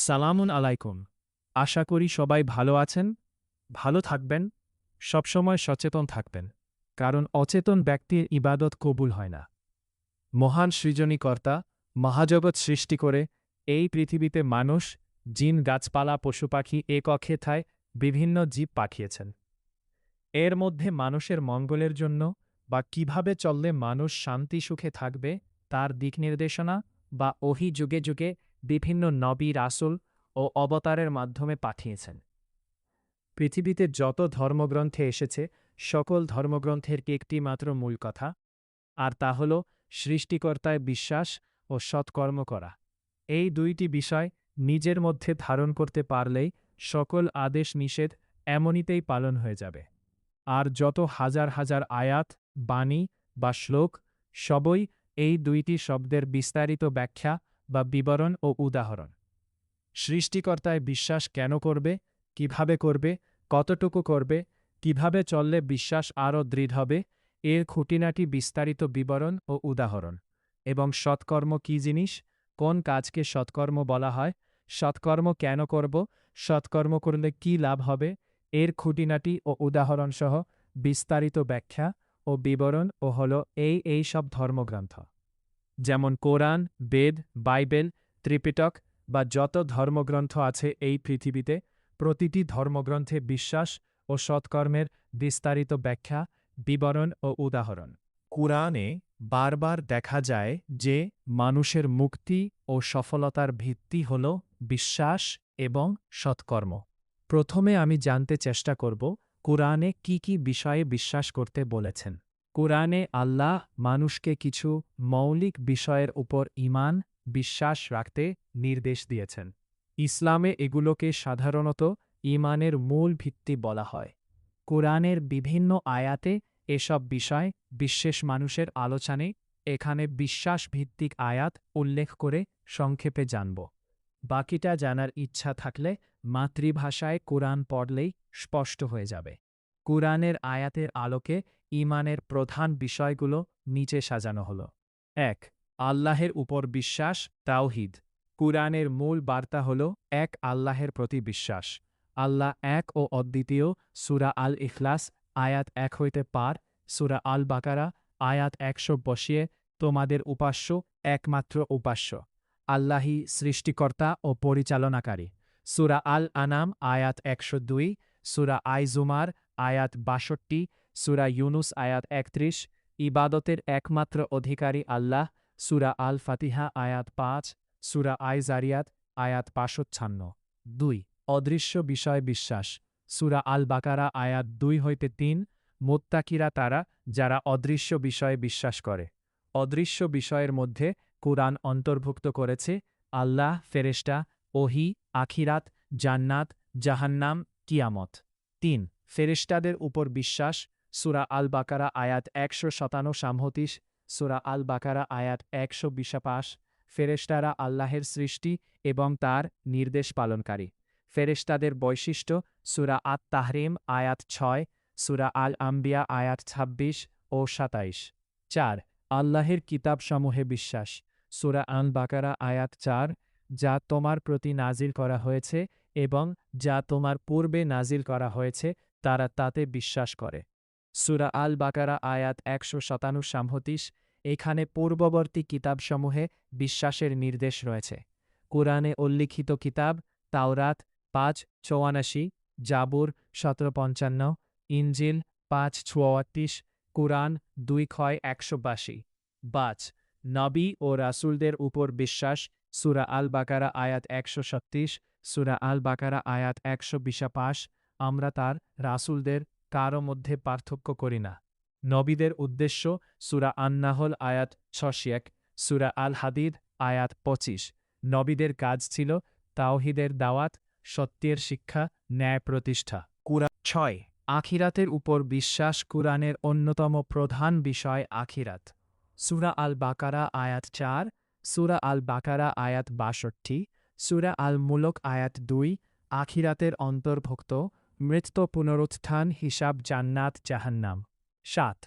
সালামুন আলাইকুম। আশা করি সবাই ভালো আছেন, ভালো থাকবেন, সবসময় সচেতন থাকবেন। কারণ অচেতন ব্যক্তির ইবাদত কবুল হয় না। মহান সৃজনীকর্তা মহাজগৎ সৃষ্টি করে এই পৃথিবীতে মানুষ, জিন, গাছপালা, পশুপাখি এক অক্ষেথায় বিভিন্ন জীব পাঠিয়েছেন। এর মধ্যে মানুষের মঙ্গলের জন্য বা কিভাবে চললে মানুষ শান্তি সুখে থাকবে তার দিক নির্দেশনা বা ওহী যুগে যুগে বিভিন্ন নবী, রাসূল ও অবতারের মাধ্যমে পাঠিয়েছেন। পৃথিবীতে যত ধর্মগ্রন্থে এসেছে সকল ধর্মগ্রন্থের একটি মাত্র মূল কথা, আর তা হল সৃষ্টিকর্তায় বিশ্বাস ও সৎকর্ম করা। এই দুইটি বিষয় নিজের মধ্যে ধারণ করতে পারলেই সকল আদেশ নিষেধ এমনিতেই পালন হয়ে যাবে। আর যত হাজার হাজার আয়াত, বাণী বা শ্লোক সবই এই দুইটি শব্দের বিস্তারিত ব্যাখ্যা বা বিবরণ ও উদাহরণ। সৃষ্টিকর্তায় বিশ্বাস কেন করবে, কিভাবে করবে, কতটুকু করবে, কিভাবে চললে বিশ্বাস আরও দৃঢ় হবে, এর খুঁটিনাটি বিস্তারিত বিবরণ ও উদাহরণ। এবং সৎকর্ম কী জিনিস, কোন কাজকে সৎকর্ম বলা হয়, সৎকর্ম কেন করব, সৎকর্ম করলে কী লাভ হবে, এর খুঁটিনাটি ও উদাহরণসহ বিস্তারিত ব্যাখ্যা ও বিবরণ ও হল এই সব ধর্মগ্রন্থ। যেমন কোরআন, বেদ, বাইবেল, ত্রিপিটক বা যত ধর্মগ্রন্থ আছে এই পৃথিবীতে, প্রতিটি ধর্মগ্রন্থে বিশ্বাস ও সৎকর্মের বিস্তারিত ব্যাখ্যা, বিবরণ ও উদাহরণ। কুরআনে বারবার দেখা যায় যে মানুষের মুক্তি ও সফলতার ভিত্তি হল বিশ্বাস এবং সৎকর্ম। প্রথমে আমি জানতে চেষ্টা করব কুরআনে কি কি বিষয়ে বিশ্বাস করতে বলেছেন। কুরআনে আল্লাহ মানুষকে কিছু মৌলিক বিষয়ের উপর ঈমান, বিশ্বাস রাখতে নির্দেশ দিয়েছেন। ইসলামে এগুলোকে সাধারণত ঈমানের মূল ভিত্তি বলা হয়। কুরআনের বিভিন্ন আয়াতে এসব বিষয় বিশেষ মানুষের আলোচনায় এখানে বিশ্বাসভিত্তিক আয়াত উল্লেখ করে সংক্ষেপে জানব। বাকিটা জানার ইচ্ছা থাকলে মাতৃভাষায় কুরআন পড়লেই স্পষ্ট হয়ে যাবে। কুরআনের আয়াতের আলোকে ঈমানের প্রধান বিষয়গুলো নিচে সাজানো হল। ১. আল্লাহের উপর বিশ্বাস, তাওহীদ। কুরআনের মূল বার্তা হল এক আল্লাহের প্রতি বিশ্বাস। আল্লাহ এক ও অদ্বিতীয়। সূরা আল ইখলাস আয়াত ১ হইতে ৫, সূরা আল বাকারা আয়াত ১০০ বসিয়ে তোমাদের উপাস্য একমাত্র উপাস্য। আল্লাহই সৃষ্টিকর্তা ও পরিচালনাকারী। সূরা আল আনাম আয়াত ১০২, সূরা আই জুমার আয়াত ৬২, সূরা ইউনুস আয়াত ৩১, ইবাদতের একমাত্র অধিকারী আল্লাহ। সূরা আল ফাতিহা আয়াত ৫, সূরা আই জারিয়াত আয়াত ৫৫। ২. অদৃশ্য বিষয়ে বিশ্বাস। সূরা আল বাকারা আয়াত ২ হইতে ৩, মুত্তাকিরা তারা যারা অদৃশ্য বিষয়ে বিশ্বাস করে। অদৃশ্য বিষয়ের মধ্যে কুরআন অন্তর্ভুক্ত করেছে আল্লাহ, ফেরেশতা, ওহী, আখিরাত, জান্নাত, জাহান্নাম, কিয়ামত। ৩. ফেরেশতাদের উপর বিশ্বাস। সূরা আল বাকারা আয়াত ১৫৭, সূরা আল বাকারা আয়াত ১২৫। ফেরেশতারা আল্লাহের সৃষ্টি এবং তার নির্দেশ পালনকারী। ফেরেশতাদের বৈশিষ্ট্য। সূরা আত-তাহরিম আয়াত ৬, সূরা আল আম্বিয়া আয়াত ২৬ ও ২৭। ৪. আল্লাহের কিতাবসমূহে বিশ্বাস। সূরা আল বাকারা আয়াত ৪, যা তোমার প্রতি নাজিল করা হয়েছে এবং যা তোমার পূর্বে নাজিল করা হয়েছে তারা তাতে বিশ্বাস করে। সূরা আল বাকারা আয়াত ১৫৭, এখানে পূর্ববর্তী কিতাবসমূহে বিশ্বাসের নির্দেশ রয়েছে। কুরআনে উল্লিখিত কিতাব তাওরাত ৫:৮৪, জাবুর ১৭:৫৫, ইনজিল ৫:৩৪, কুরআন ২:১৮২। ৫. নবী ও রাসূলদের উপর বিশ্বাস। সূরা আল বাকারা আয়াত ১৩৬, সূরা আল বাকারা আয়াত ১২৫। আমরা তার রাসূলদের কারো মধ্যে পার্থক্য করি না। নবীদের উদ্দেশ্য। সূরা আন-নাহল আয়াত ৬০, সূরা আল হাদিদ আয়াত ২৫। নবীদের কাজ ছিল তাওহীদের দাওয়াত, সত্যের শিক্ষা, ন্যায় প্রতিষ্ঠা। কুরআন ৬. আখিরাতের উপর বিশ্বাস। কুরআনের অন্যতম প্রধান বিষয় আখিরাত। সূরা আল বাকারা আয়াত ৪, সূরা আল বাকারা আয়াত ৬২, সূরা আল মুলক আয়াত ২ আখিরাতের অন্তর্ভুক্ত। মৃত্যু, পুনরুত্থান, হিসাব, জান্নাত, জাহান্নাম। ৭.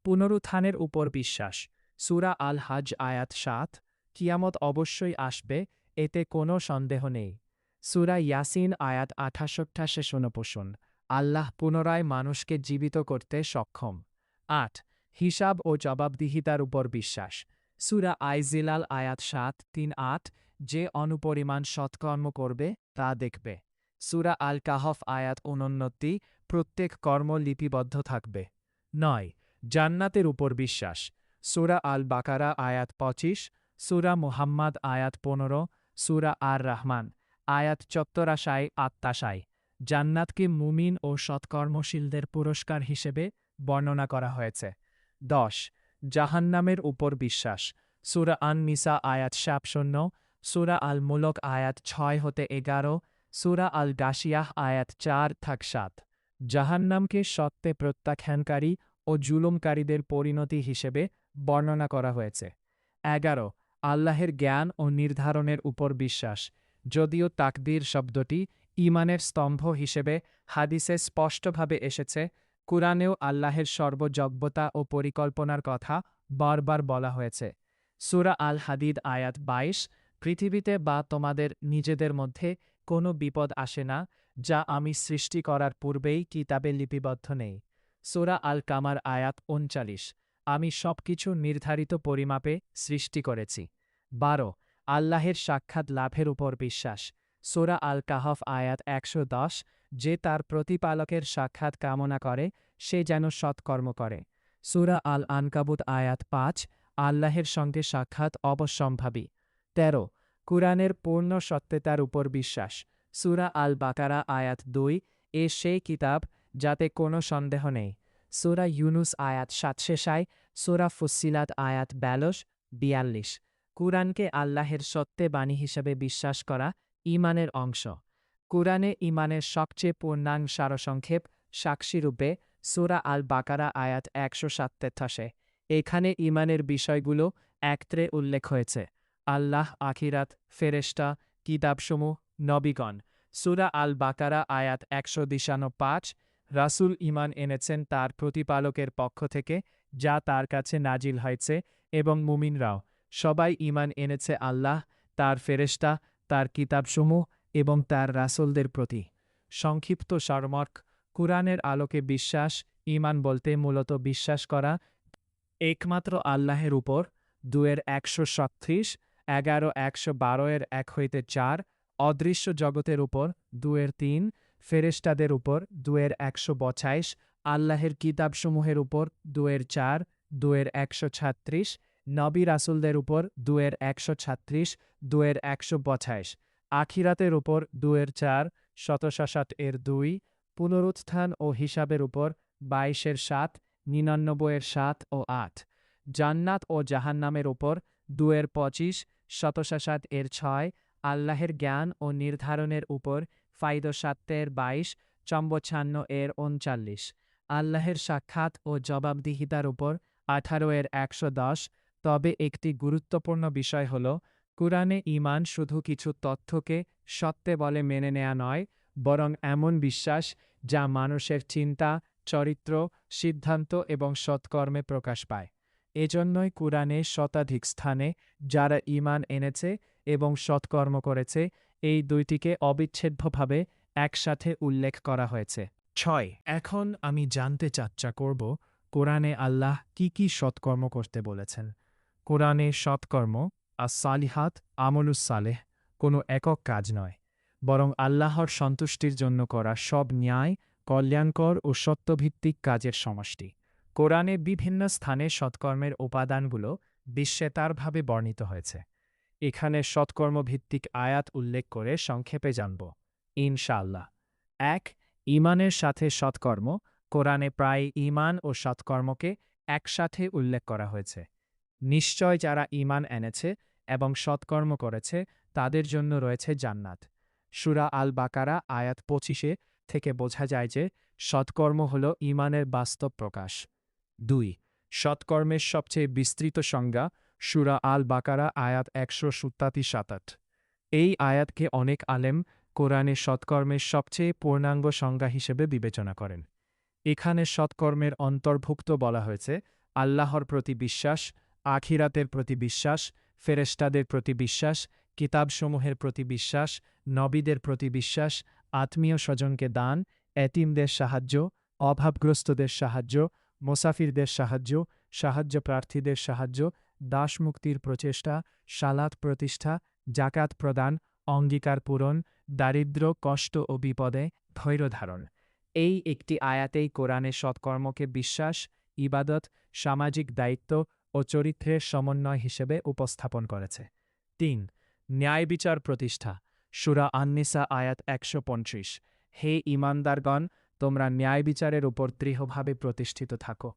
পুনরুত্থানের উপর বিশ্বাস। সূরা আল হজ আয়াত ৭, কিয়ামত অবশ্যই আসবে, এতে কোনো সন্দেহ নেই। সূরা ইয়াসিন আয়াত ৬৮ শেষোনপোষণ। আল্লাহ পুনরায় মানুষকে জীবিত করতে সক্ষম। ৮ হিসাব ও জবাবদিহিতার উপর বিশ্বাস। সূরা আইজিলাল আয়াত ৭-৩-৮ যে অনুপরিমাণ সৎকর্ম করবে তা দেখবে। সূরা আল কাহফ আয়াত ৬৯ প্রত্যেক কর্ম লিপিবদ্ধ থাকবে। ৯ জান্নাতের উপর বিশ্বাস। সূরা আল বাকারা আয়াত ২৫, সূরা মুহাম্মাদ আয়াত ১৫, সূরা আর রহমান আয়াত ৮৪-৮৮ জান্নাতকে মুমিন ও সৎকর্মশীলদের পুরস্কার হিসেবে বর্ণনা করা হয়েছে। ১০ জাহান্নামের উপর বিশ্বাস। সূরা আন নিসা আয়াত ৭০, সূরা আল মুলক আয়াত ৬-১১, সূরা আল গাশিয়াহ আয়াত ৪-৭ জাহান্নামকে সত্যে প্রত্যাখ্যানকারী ও জুলুমকারীদের পরিণতি হিসেবে বর্ণনা করা হয়েছে। ১১ আল্লাহের জ্ঞান ও নির্ধারণের উপর বিশ্বাস। যদিও তাকদীর শব্দটি ঈমানের স্তম্ভ হিসেবে হাদিসে স্পষ্টভাবে এসেছে, কুরআনেও আল্লাহের সর্বজ্ঞতা ও পরিকল্পনার কথা বারবার বলা হয়েছে। সূরা আল হাদিদ আয়াত ২২ পৃথিবীতে বা তোমাদের নিজেদের মধ্যে কোনো বিপদ আসে না যা আমি সৃষ্টি করার পূর্বেই কিতাবে লিপিবদ্ধ নেই। সূরা আল কামার আয়াত ৩৯ আমি সবকিছু নির্ধারিত পরিমাপে সৃষ্টি করেছি। ১২ আল্লাহের সাক্ষাৎ লাভের উপর বিশ্বাস। সূরা আল কাহফ আয়াত ১১০ যে তার প্রতিপালকের সাক্ষাৎ কামনা করে সে যেন সৎকর্ম করে। সূরা আল আনকাবুত আয়াত ৫ আল্লাহের সঙ্গে সাক্ষাৎ অবশ্যম্ভাবী। ১৩ কুরআনের পূর্ণ সত্যতার উপর বিশ্বাস। সূরা আল বাকারা আয়াত ২ এ সেই কিতাব যাতে কোনো সন্দেহ নেই। সূরা ইউনুস আয়াত ৭ সূরা ফুssiলাত আয়াত ৪২-৪২ কুরআনকে আল্লাহের সত্যে বাণী হিসেবে বিশ্বাস করা ঈমানের অংশ। কুরআনে ঈমানের সবচেয়ে পূর্ণাঙ্গ সারসংক্ষেপ সাক্ষীরূপে সূরা আল বাকারা আয়াত ১৩৭ এখানে ঈমানের বিষয়গুলো একত্রে উল্লেখ হয়েছে: আল্লাহ, আখিরাত, ফেরেশতা, কিতাবসমূহ, নবীগণ। সূরা আল বাকারা আয়াত ১৫ রাসূল ঈমান এনেছেন তার প্রতিপালকের পক্ষ থেকে যা তার কাছে নাজিল হয়েছে এবং মুমিনরাও সবাই ঈমান এনেছে আল্লাহ, তার ফেরেশতা, তার কিতাবসমূহ এবং তার রাসূলদের প্রতি। সংক্ষিপ্ত সারমর্ম কুরআনের আলোকে বিশ্বাস। ঈমান বলতে মূলত বিশ্বাস করা একমাত্র আল্লাহের উপর ২-১৩৬, ১১-১১২-১-৪, অদৃশ্য জগতের উপর ২-৩, ফেরেশতাদের উপর ২-১২২, আল্লাহের কিতাবসমূহের উপর ২-৪, ২-১৩৬, নবী রাসূলদের উপর ২-১৩৬, ২-১২২, আখিরাতের উপর ২-৪, ৭৬-২, পুনরুত্থান ও হিসাবের উপর ২২-৭, ৯৯-৭ ও ৮, জান্নাত ও জাহান্নামের উপর ২-২৫, ৭৭-৬, আল্লাহের জ্ঞান ও নির্ধারণের উপর ফায়দা-৭-২২, ৫৪-৩৯, আল্লাহের সাক্ষাৎ ও জবাবদিহিতার উপর ১৮-১১০। তবে একটি গুরুত্বপূর্ণ বিষয় হল, কুরআনে ঈমান শুধু কিছু তথ্যকে সত্যে বলে মেনে নেয়া নয়, বরং এমন বিশ্বাস যা মানুষের চিন্তা, চরিত্র, সিদ্ধান্ত এবং সৎকর্মে প্রকাশ পায়। এজন্যই কুরআনে শতাধিক স্থানে যারা ঈমান এনেছে এবং সৎকর্ম করেছে এই দুইটিকে অবিচ্ছেদ্যভাবে একসাথে উল্লেখ করা হয়েছে। ৬ এখন আমি জানতে চেষ্টা করব কোরআনে আল্লাহ কি কি সৎকর্ম করতে বলেছেন। কোরআনে সৎকর্ম আস-সালিহাত আমলুস সালেহ কোনো একক কাজ নয়, বরং আল্লাহর সন্তুষ্টির জন্য করা সব ন্যায়, কল্যাণকর ও সত্যভিত্তিক কাজের সমষ্টি। কোরআনে বিভিন্ন স্থানে সৎকর্মের উপাদানগুলো বিস্তারিতভাবে বর্ণিত হয়েছে। এখানে সৎকর্মভিত্তিক আয়াত উল্লেখ করে সংক্ষেপে জানব ইনশাআল্লাহ। ১ ঈমানের সাথে সৎকর্ম। কোরআনে প্রায় ঈমান ও সৎকর্মকে একসাথে উল্লেখ করা হয়েছে। নিশ্চয় যারা ঈমান এনেছে এবং সৎকর্ম করেছে তাদের জন্য রয়েছে জান্নাত। সূরা আল বাকারা আয়াত ২৫ থেকে বোঝা যায় যে সৎকর্ম হল ঈমানের বাস্তব প্রকাশ। ২ সৎকর্মের সবচেয়ে বিস্তৃত সংজ্ঞা। সূরা আল বাকারা আয়াত ১৭৭ এই আয়াতকে অনেক আলেম কোরআনে সৎকর্মের সবচেয়ে পূর্ণাঙ্গ সংজ্ঞা হিসেবে বিবেচনা করেন। এখানে সৎকর্মের অন্তর্ভুক্ত বলা হয়েছে আল্লাহর প্রতি বিশ্বাস, আখিরাতের প্রতি বিশ্বাস, ফেরেশতাদের প্রতি বিশ্বাস, কিতাবসমূহের প্রতি বিশ্বাস, নবীদের প্রতি বিশ্বাস, আত্মীয় স্বজনকে দান, এতিমদের সাহায্য, অভাবগ্রস্তদের সাহায্য, মোসাফিরদের সাহায্য, সাহায্য প্রার্থীদের সাহায্য, দাসমুক্তির প্রচেষ্টা, সালাত প্রতিষ্ঠা, জাকাত প্রদান, অঙ্গীকার পূরণ, দারিদ্র্য, কষ্ট ও বিপদে ধৈর্য ধারণ। এই একটি আয়াতেই কোরআনে সৎকর্মকে বিশ্বাস, ইবাদত, সামাজিক দায়িত্ব ও চরিত্রের সমন্বয় হিসেবে উপস্থাপন করেছে। ৩. ন্যায়বিচার প্রতিষ্ঠা। সূরা আন-নিসা আয়াত ১২৫। হে ঈমানদারগণ, তোমরা ন্যায়বিচারের উপর দৃঢ়ভাবে প্রতিষ্ঠিত থাকো।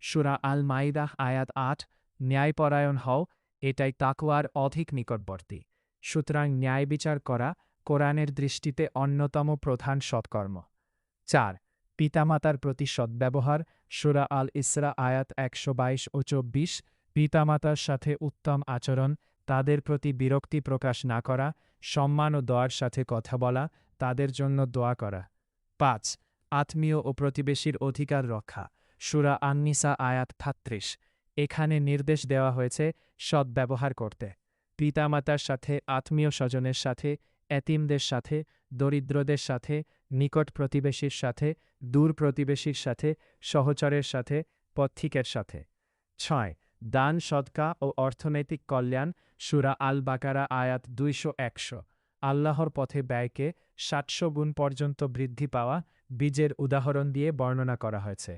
সূরা আল-মাইদাহ আয়াত ৮। ন্যায়পরায়ণ হও, এটাই তাকওয়ার অধিক নিকটবর্তী। সুতরাং ন্যায়বিচার করা কোরআনের দৃষ্টিতে অন্যতম প্রধান সৎকর্ম। ৪. পিতামাতার প্রতি সদ্ব্যবহার। সূরা আল-ইসরা আয়াত ১২২ ও ২৪। পিতামাতার সাথে উত্তম আচরণ, তাদের প্রতি বিরক্তি প্রকাশ না করা, সম্মান ও দয়ার সাথে কথা বলা, তাদের জন্য দোয়া করা। ৫. আত্মীয় ও প্রতিবেশীর অধিকার রক্ষা। সূরা আন-নিসা আয়াত ৩৬। এখানে নির্দেশ দেওয়া হয়েছে সদ্ব্যবহার করতে। পিতামাতার সাথে, আত্মীয় স্বজনের সাথে, এতিমদের সাথে, দরিদ্রদের সাথে, নিকট প্রতিবেশীর সাথে, দূর প্রতিবেশীর সাথে, সহচরের সাথে, পথিকের সাথে। ৬. দান, সদকা ও অর্থনৈতিক কল্যাণ। সূরা আল-বাকারা আয়াত ২০০-১০০। আল্লাহর পথে ব্যয়কে ৭০০ গুণ পর্যন্ত বৃদ্ধি পাওয়া বীজের উদাহরণ দিয়ে বর্ণনা করা হয়েছে।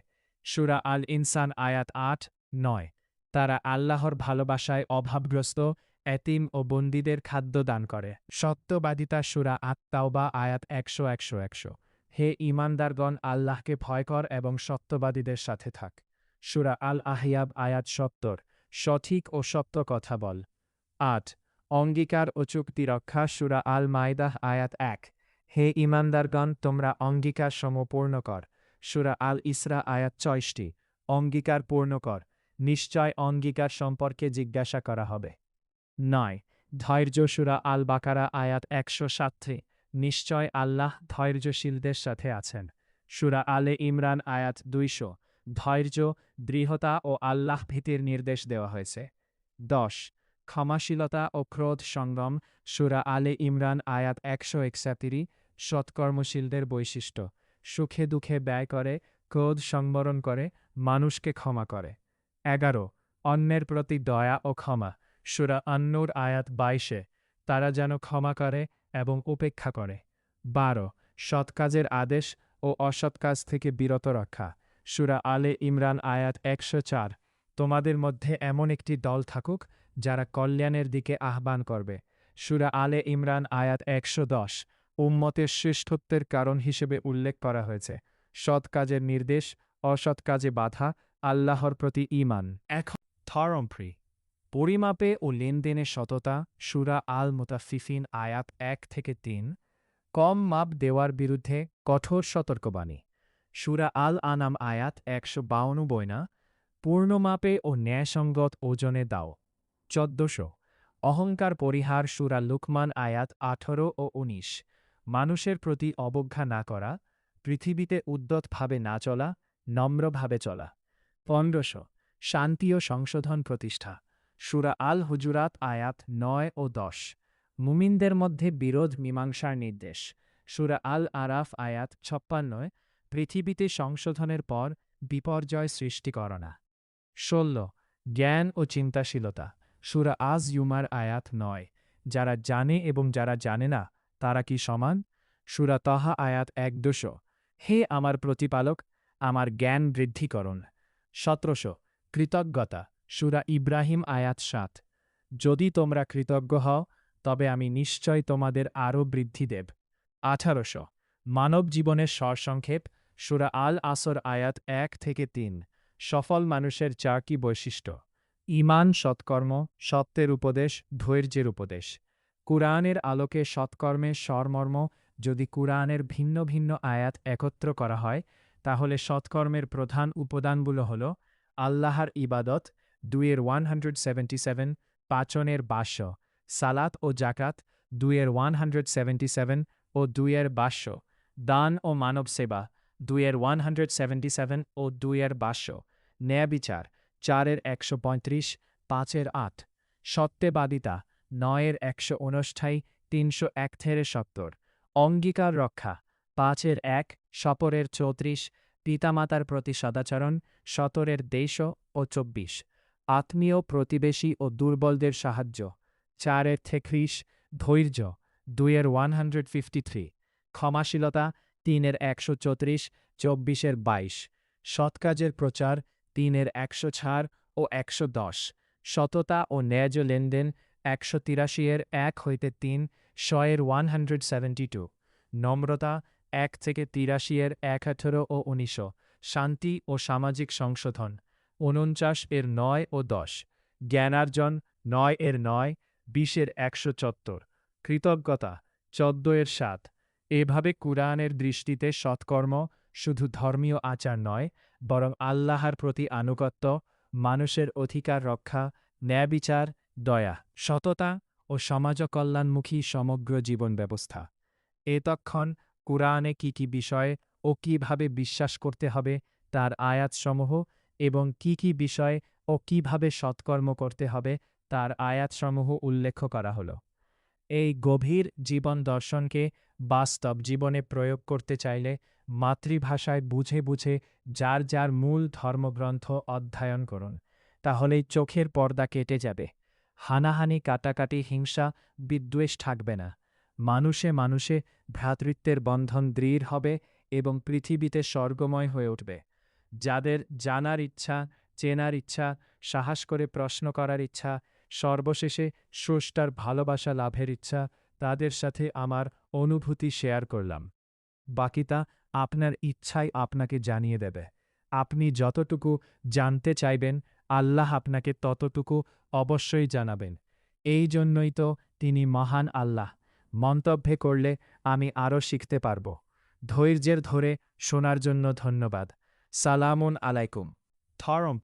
সূরা আল-ইনসান আয়াত ৮-৯। তারা আল্লাহর ভালোবাসায় অভাবগ্রস্ত, এতিম ও বন্দীদের খাদ্য দান করে। সত্যবাদিতা। সূরা আত-তাওবা আয়াত ১০০-১০০। হে ঈমানদারগণ, আল্লাহকে ভয় কর এবং সত্যবাদীদের সাথে থাক। সূরা আল-আহজাব আয়াত ৭০। সঠিক ও সত্য কথা বল। ৮. অঙ্গীকার ও চুক্তি রক্ষা। সূরা আল-মাইদাহ আয়াত ১। হে ঈমানদারগণ, তোমরা অঙ্গীকার পূর্ণ কর। সূরা আল-ইসরা আয়াত ৬৪। অঙ্গীকার পূর্ণ কর, নিশ্চয় অঙ্গীকার সম্পর্কে জিজ্ঞাসা করা হবে। ৯. ধৈর্য। সূরা আল-বাকারা আয়াত ১০৭। নিশ্চয় আল্লাহ ধৈর্যশীলদের সাথে আছেন। সূরা আলে ইমরান আয়াত ২০০। ধৈর্য, দৃঢ়তা ও আল্লাহ ভীতির নির্দেশ দেওয়া হয়েছে। ১০. ক্ষমাশীলতা ও ক্রোধ সংযম। সূরা আলে ইমরান আয়াত ১৬১। সৎকর্মশীলদের বৈশিষ্ট্য: সুখে দুঃখে ব্যয় করে, ক্রোধ সংবরণ করে, মানুষকে ক্ষমা করে। ১১. অন্যের প্রতি দয়া ও ক্ষমা। সূরা আন-নূর আয়াত ২২। তারা যেন ক্ষমা করে এবং উপেক্ষা করে। ১২. সৎ কাজের আদেশ ও অসৎ কাজ থেকে বিরত রক্ষা। সূরা আলে ইমরান আয়াত ১০৪। তোমাদের মধ্যে এমন একটি দল থাকুক যারা কল্যাণের দিকে আহ্বান করবে। সূরা আলে ইমরান আয়াত ১১০। উম্মতের শ্রেষ্ঠত্বের কারণ হিসেবে উল্লেখ করা হয়েছে সৎ কাজের নির্দেশ, অসৎ কাজে বাধা, আল্লাহর প্রতি ঈমান। এখন থরমফ্রি পরিমাপে ও লেনদেনে সততা। সূরা আল-মুতাফফিফিন আয়াত ১-৩। কম মাপ দেওয়ার বিরুদ্ধে কঠোর সতর্কবাণী। সূরা আল-আনাম আয়াত ১৫২। পূর্ণ মাপে ও ন্যায়সঙ্গত ওজনে দাও। ১৪০০। অহংকার পরিহার। সূরা লুকমান আয়াত ১৮ ও ১৯। মানুষের প্রতি অবজ্ঞা না করা, পৃথিবীতে উদ্যতভাবে না চলা, নম্রভাবে চলা। ১৫০০। শান্তি ও সংশোধন প্রতিষ্ঠা। সূরা আল-হুজুরাত আয়াত ৯ ও ১০। মুমিনদের মধ্যে বিরোধ মীমাংসার নির্দেশ। সূরা আল-আরাফ আয়াত ৫৬। পৃথিবীতে সংশোধনের পর বিপর্যয় সৃষ্টি কর না। ১৬. জ্ঞান ও চিন্তাশীলতা। সূরা আজ-জুমার আয়াত ৯। যারা জানে এবং যারা জানে না, তারা কি সমান? সূরা তাহা আয়াত ১-২০০। হে আমার প্রতিপালক, আমার জ্ঞান বৃদ্ধি করুন। ১৭০০। কৃতজ্ঞতা। সূরা ইব্রাহিম আয়াত ৭। যদি তোমরা কৃতজ্ঞ হও, তবে আমি নিশ্চয় তোমাদের আরও বৃদ্ধি দেব। ১৮০০। মানব জীবনের সারসংক্ষেপ। সূরা আল-আসর আয়াত ১-৩। সফল মানুষের ৪টি বৈশিষ্ট্য: ঈমান, সৎকর্ম, সত্যের উপদেশ, ধৈর্যের উপদেশ। কুরআনের আলোকে সৎকর্মের সারমর্ম। যদি কুরআনের ভিন্ন ভিন্ন আয়াত একত্র করা হয়, তাহলে সৎকর্মের প্রধান উপাদানগুলো হল: আল্লাহর ইবাদত 2-177, পাচনের বাস্য, সালাত ও জাকাত 2-177 ও 2-বাস্য, দান ও মানব সেবা 2-177 ও 2-বাস্য, ন্যায়বিচার 4-135, 5-8, সত্যবাদিতা 9-এর 159, 301 থেকে 70, অঙ্গীকার রক্ষা, 5-এর 1, শপরের 34, পিতামাতার প্রতি সদাচরণ, 17-এর 150 ও 24, আত্মীয় প্রতিবেশী ও দুর্বলদের সাহায্য, 4-এর 33, ধৈর্য, 2-এর 153, ক্ষমাশীলতা, 3-এর 134, 24-এর 22, সৎ কাজের প্রচার, 3-এর 100 ছাড় ও 110, সততা ও ন্যায্য লেনদেন, 183-এর 1 হইতে 3, 100-এর 172, নম্রতা, 1 থেকে 83-এর 118 ও 19, শান্তি ও সামাজিক সংশোধন, 49-এর 9 ও 10, জ্ঞানার্জন, 9-এর 9, 20-এর 174, কৃতজ্ঞতা, 14-এর 7। এভাবে কুরআনের দৃষ্টিতে সৎকর্ম শুধু ধর্মীয় আচার নয়, বরং আল্লাহর প্রতি আনুগত্য, মানুষের অধিকার রক্ষা, ন্যায়বিচার, দয়া, সততা ও সমাজকল্যাণমুখী সমগ্র জীবন ব্যবস্থা। এতক্ষণ কুরআনে কি কি বিষয়ে ও কিভাবে বিশ্বাস করতে হবে তার আয়াতসমূহ এবং কি কি বিষয় ও কিভাবে সৎকর্ম করতে হবে তার আয়াতসমূহ উল্লেখ করা হলো। এই গভীর জীবন দর্শনকে বাস্তব জীবনে প্রয়োগ করতে চাইলে মাতৃভাষায় বুঝে বুঝে যার যার মূল ধর্মগ্রন্থ অধ্যয়ন করুন। তাহলেই চোখের পর্দা কেটে যাবে। হানাহানি, কাটাকাটি, হিংসা, বিদ্বেষ থাকবে না। মানুষে মানুষে ভ্রাতৃত্বের বন্ধন দৃঢ় হবে এবং পৃথিবীতে স্বর্গময় হয়ে উঠবে। যাদের জানার ইচ্ছা, চেনার ইচ্ছা, সাহস করে প্রশ্ন করার ইচ্ছা, সর্বশেষে স্রষ্টার ভালোবাসা লাভের ইচ্ছা, তাদের সাথে আমার অনুভূতি শেয়ার করলাম। বাকিটা আপনার ইচ্ছাই আপনাকে জানিয়ে দেবে। আপনি যতটুকু জানতে চাইবেন, আল্লাহ আপনাকে ততটুকু অবশ্যই জানাবেন। এই জন্যই তো তিনি মহান আল্লাহ। মন্তব্যে করলে আমি আরও শিখতে পারব। ধৈর্যের ধরে শোনার জন্য ধন্যবাদ। সালামুন আলাইকুম। থরম